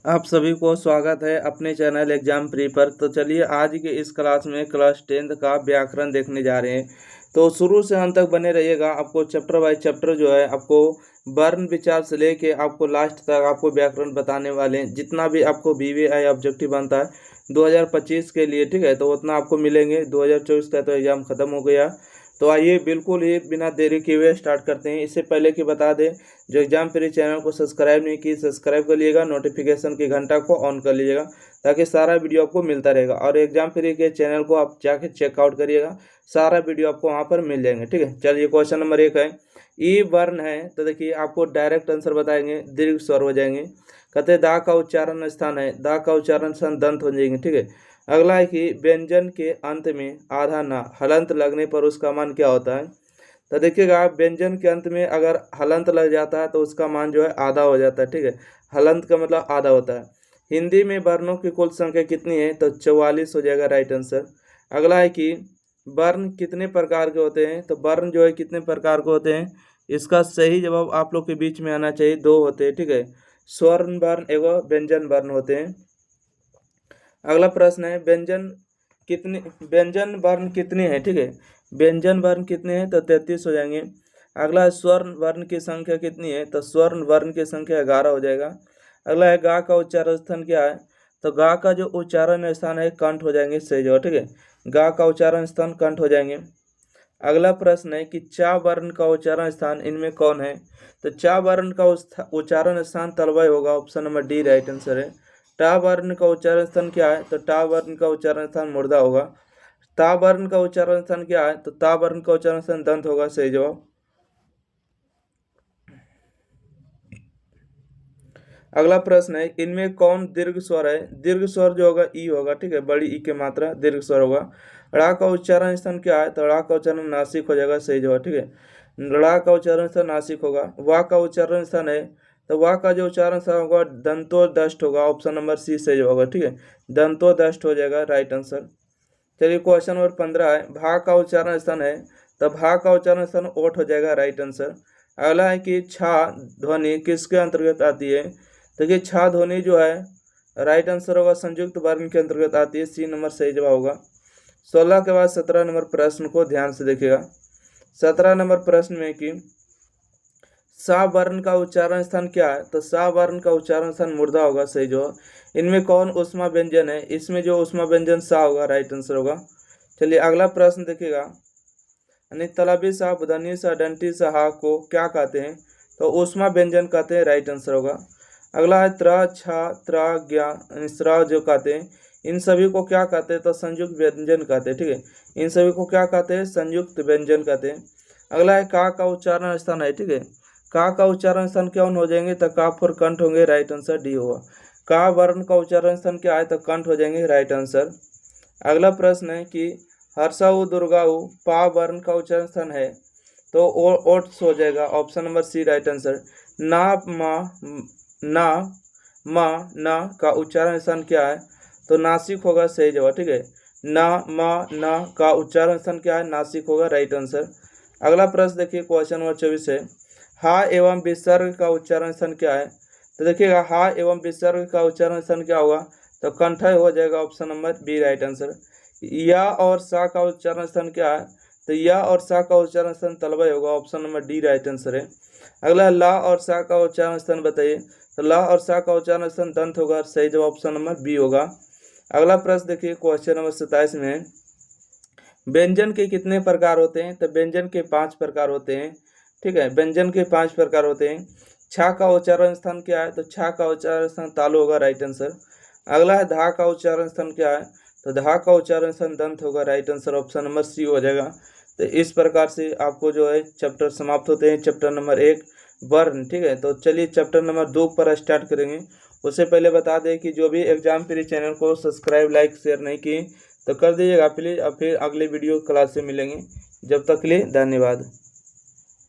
आप सभी को स्वागत है अपने चैनल एग्जाम प्री पर। तो चलिए आज के इस क्लास में क्लास 10th का व्याकरण देखने जा रहे हैं। तो शुरू से अंत तक बने रहिएगा। आपको चैप्टर बाय चैप्टर जो है आपको वर्ण विचार से लेके आपको लास्ट तक आपको व्याकरण बताने वाले हैं। जितना भी आपको BVI ऑब्जेक्टिव बनता है 2025 के लिए, ठीक है, तो उतना आपको मिलेंगे। 2024 का तो एग्जाम खत्म हो गया। तो आइए बिल्कुल ही बिना देरी किए हुए स्टार्ट करते हैं। इससे पहले कि बता दें, जो एग्जाम प्री चैनल को सब्सक्राइब नहीं की सब्सक्राइब कर लीजिएगा, नोटिफिकेशन की घंटा को ऑन कर लीजिएगा ताकि सारा वीडियो आपको मिलता रहेगा। और एग्जाम प्री के चैनल को आप जाके चेकआउट करिएगा, सारा वीडियो आपको वहाँ पर मिल जाएंगे। ठीक है, चलिए क्वेश्चन नंबर 1 है, ई वर्ण है तो देखिए आपको डायरेक्ट आंसर बताएंगे, दीर्घ स्वर हो जाएंगे। कहते हैं दा का उच्चारण स्थान है, दा का उच्चारण स्थान दंत हो जाएंगे। ठीक है, अगला है कि व्यंजन के अंत में आधा ना हलंत लगने पर उसका मान क्या होता है। तो देखिएगा व्यंजन के अंत में अगर हलंत लग जाता है तो उसका मान जो है आधा हो जाता है। ठीक है, हलंत का मतलब आधा होता है। हिंदी में वर्णों की कुल संख्या कितनी है, तो 44 हो जाएगा राइट आंसर। अगला है कि वर्ण कितने प्रकार के होते हैं, तो वर्ण जो है कितने प्रकार के होते हैं, इसका सही जवाब आप लोग के बीच में आना चाहिए। 2 होते हैं। ठीक है, स्वर्ण वर्ण एवं व्यंजन वर्ण होते हैं। अगला प्रश्न है व्यंजन वर्ण कितने हैं। ठीक है, व्यंजन वर्ण कितने हैं, तो 33 हो जाएंगे। अगला है स्वर्ण वर्ण की संख्या कितनी है, तो स्वर्ण वर्ण की संख्या 11 हो जाएगा। अगला है गा का उच्चारण स्थान क्या है, तो गा का जो उच्चारण स्थान है कंठ हो जाएंगे सही जगह। ठीक है, गा का उच्चारण स्थान कंठ हो जाएंगे। अगला प्रश्न है कि चा वर्ण का उच्चारण स्थान इनमें कौन है, तो चा वर्ण का उच्चारण स्थान तलवय होगा, option number D right answer है। टा वर्ण का उच्चारण स्थान क्या है, तो टा वर्ण का उच्चारण स्थान मुर्दा होगा। ता वर्ण का उच्चारण स्थान क्या है, तो ता वर्ण का उच्चारण स्थान दंत होगा, सही जवाब। अगला प्रश्न है इनमें कौन दीर्घ स्वर है, दीर्घ स्वर जो होगा ई होगा। ठीक है, बड़ी ई की मात्रा दीर्घ स्वर होगा। ड़ा का उच्चारण स्थान क्या है, तो ड़ा का उच्चारण नासिक हो जाएगा, सही जवाब। ठीक है, ड़ा का उच्चारण स्थान नासिक होगा। वाह का उच्चारण स्थान है, तो वाह का जो उच्चारण स्थान होगा दंतोदष्ट होगा, ऑप्शन नंबर सी सही होगा। ठीक है, दंतोदष्ट हो जाएगा राइट आंसर। चलिए क्वेश्चन नंबर 15 है, भा का उच्चारण स्थान है, तो भा का उच्चारण स्थान ओठ हो जाएगा राइट आंसर। अगला है कि छा ध्वनि किसके अंतर्गत आती है, देखिए छा ध्वनि जो है राइट आंसर होगा संयुक्त वर्ण के अंतर्गत आती है, सी नंबर सही जवाब होगा। 16 के बाद 17 नंबर प्रश्न को ध्यान से देखिएगा। 17 नंबर प्रश्न में कि सा वर्ण का उच्चारण स्थान क्या है, तो सा वर्ण का उच्चारण स्थान मुर्दा होगा, सही जवाब। इनमें कौन उष्मा व्यंजन है, इसमें जो उष्मा व्यंजन सा होगा राइट आंसर होगा। चलिए अगला प्रश्न देखिएगा, यानी तलबी सा बुधनी सा डंटी सा हा को क्या कहते हैं, तो उष्मा व्यंजन कहते हैं, राइट आंसर होगा। अगला है त्र छ त्र ज्ञा स्र जो कहते हैं, इन सभी को क्या कहते हैं, तो संयुक्त व्यंजन कहते हैं। ठीक है, इन सभी को क्या कहते हैं, संयुक्त व्यंजन कहते हैं। अगला है का उच्चारण स्थान है। ठीक है, का उच्चारण स्थान क्या हो जाएंगे, तो काफ और कंठ होंगे, राइट आंसर डी होगा। का वर्ण का उच्चारण स्थान क्या है, तो कंठ हो जाएंगे, राइट आंसर। अगला प्रश्न है कि हर्षाऊ दुर्गाऊ पा वर्ण का उच्चारण स्थान है, तो ओट्स हो जाएगा, option number C right answer. ना मा ना मा ना का उच्चारण स्थान क्या है, तो नासिक होगा, सही जवाब। ठीक है, ना मा ना का उच्चारण स्थान क्या है, नासिक होगा, राइट आंसर। अगला प्रश्न देखिए क्वेश्चन नंबर 24 है, हा एवं विसर्ग का उच्चारण स्थान क्या है, तो देखिएगा हा एवं विसर्ग का उच्चारण स्थान क्या होगा, तो कंठय हो जाएगा, option number B right answer. या और सा का उच्चारण स्थान क्या है, तो या और सा का उच्चारण स्थान तलवय होगा, option number D right answer है। अगला ला और सा का उच्चारण स्थान बताइए, तो ला और सा का उच्चारण स्थान दंत होगा, सही जवाब ऑप्शन नंबर बी होगा। अगला प्रश्न देखिए क्वेश्चन नंबर 27 में, व्यंजन के कितने प्रकार होते हैं, तो व्यंजन के 5 प्रकार होते हैं। ठीक है, व्यंजन के 5 प्रकार होते हैं। छा का उच्चारण स्थान क्या है, तो छा का उच्चारण स्थान तालु होगा, राइट आंसर। अगला है धा का उच्चारण स्थान क्या है, तो धा का उच्चारण स्थान दंत होगा, right answer option number C हो जाएगा। तो इस प्रकार से आपको जो है चैप्टर समाप्त होते हैं, चैप्टर नंबर 1 वर्ण। ठीक है, तो चलिए चैप्टर नंबर 2 पर स्टार्ट करेंगे। उससे पहले बता दें कि जो भी एग्जाम प्री चैनल को सब्सक्राइब लाइक शेयर नहीं किए तो कर दीजिएगा प्लीज़, और फिर अगले वीडियो क्लास से मिलेंगे। जब तक के लिए धन्यवाद।